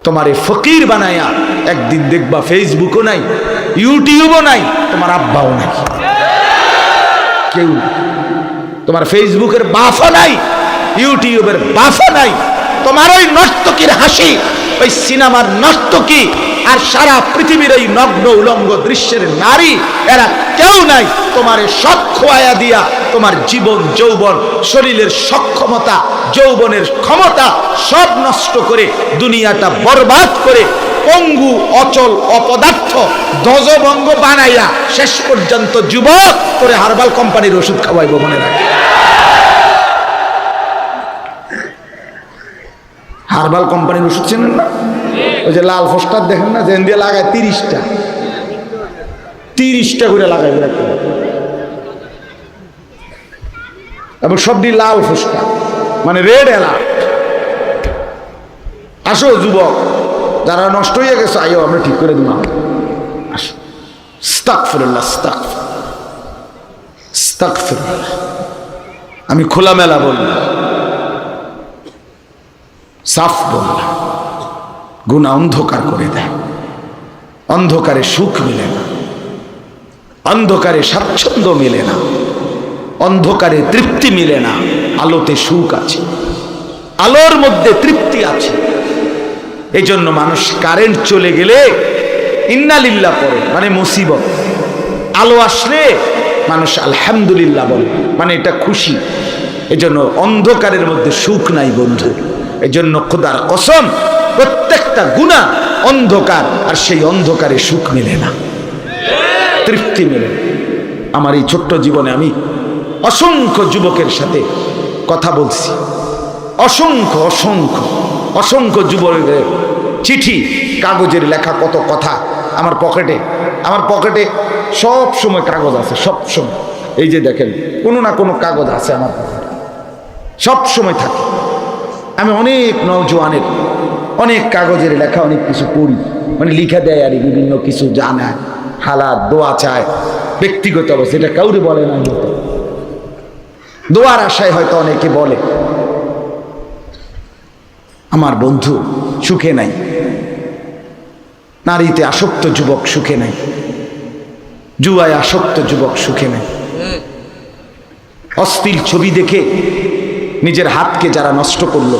তোমারে ফকির বানায়া একদিন দেখবা ফেসবুকও নাই, ইউটিউবও নাই, তোমার আব্বাও নাই, কেউ তোমার ফেসবুকের বাফও নাই, ইউটিউবের বাফও নাই, তোমার ওই নর্তকীর হাসি, ওই সিনেমার নর্তকী আর সারা পৃথিবীর এই নগ্ন উলঙ্গ দৃশ্যের নারী, এরা কেউ নাই তোমারে সব খোয়াইয়া দিয়া তোমার জীবন যৌবন শরীরের সক্ষমতা যৌবনের ক্ষমতা সব নষ্ট করে দুনিয়াটা বরবাদ করে পঙ্গু অচল অপদার্থ ধ্বজভঙ্গ বানাইয়া শেষ পর্যন্ত যুবক করে হার্বাল কোম্পানির ওষুধ খাওয়াইব, মনে রাখে। হার্বাল কোম্পানির ওষুধ চেনেন না? ওই যে লাল পোস্টার দেখেন না, যেন দিয়ে লাগায় 30টা করে লাগাই এবং সবটি লাল পোস্টার, মানে রেড অ্যালার্ট। আসো যুবক, যারা নষ্ট হয়ে গেছে আইও, আমরা ঠিক করে দিব। আসো, আস্তাগফিরুল্লাহ, আস্তাগফিরুল্লাহ। আমি খোলামেলা বললাম, সাফ বললাম, গুনাহ অন্ধকার করে দেয়, অন্ধকারে সুখ মিলে না, অন্ধকারে স্বাচ্ছন্দ্য মিলে না, অন্ধকারে তৃপ্তি মিলে না, আলোতে সুখ আছে, আলোর মধ্যে তৃপ্তি আছে। এই জন্য মানুষ কারেন্ট চলে গেলে ইন্নালিল্লাহ পড়ে, মানে মুসিবত। আলো আসলে মানুষ আলহামদুলিল্লাহ বলে, মানে এটা খুশি। এই জন্য অন্ধকারের মধ্যে সুখ নাই বন্ধু। এই জন্য খোদার কসম, প্রত্যেকটা গুনাহ অন্ধকার, আর সেই অন্ধকারে সুখ মিলে না, তৃপ্তি মেলে। আমার এই ছোট্ট জীবনে আমি অসংখ্য যুবকের সাথে কথা বলছি, অসংখ্য অসংখ্য অসংখ্য যুবকের চিঠি, কাগজের লেখা কত কথা আমার পকেটে সব সময় কাগজ আছে, সব সময়। এই যে দেখেন, কোনো না কোনো কাগজ আছে আমার পকেটে, সব সময় থাকে। আমি অনেক নওজোয়ানের অনেক কাগজের লেখা অনেক কিছু পড়ি, মানে লিখা দেয় আর বিভিন্ন কিছু জানায়, হালাত দোয়া চায়, ব্যক্তিগত অবস্থা, এটা কাউরে বলে না, দোয়ার আশায় হয়তো অনেকে বলে। আমার বন্ধু সুখে নাই, নারীতে আসক্ত যুবক সুখে নাই, জুয়ায় আসক্ত যুবক সুখে নাই। অশ্লীল ছবি দেখে নিজের হাতকে যারা নষ্ট করলো,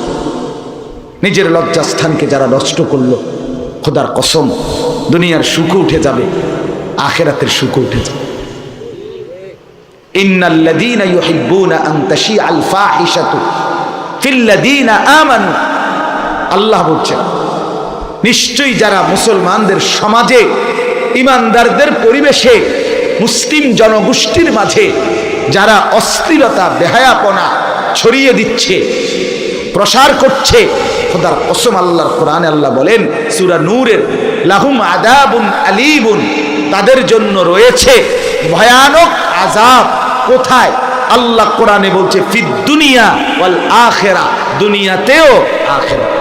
নিজের লজ্জাস্থানকে যারা নষ্ট করলো, খোদার কসম দুনিয়ার সুখ উঠে যাবে, আখিরাতের সুখ উঠে যাবে। ইন্নাল্লাযীনা ইউহিব্বুনা আন তাশিআল ফাহিশাতু ফিল্লাযীনা আমানু, আল্লাহ বলছেন নিশ্চয়ই যারা মুসলমানদের সমাজে, ইমানদারদের পরিবেশে, মুসলিম জনগোষ্ঠীর মাঝে যারা অশ্লীলতা বেহায়াপনা ছড়িয়ে দিচ্ছে, প্রসার করছে, খোদার কসম আল্লাহর কোরআনে আল্লাহ বলেন সূরা নূরের, লাহুম আযাবুন আলীমুন, তাদের জন্য রয়েছে ভয়ানক আযাব। কোথায়? আল্লাহ কোরআনে বলছে ফিদ দুনিয়া ওয়াল আখিরা, দুনিয়াতেও আখিরাতে।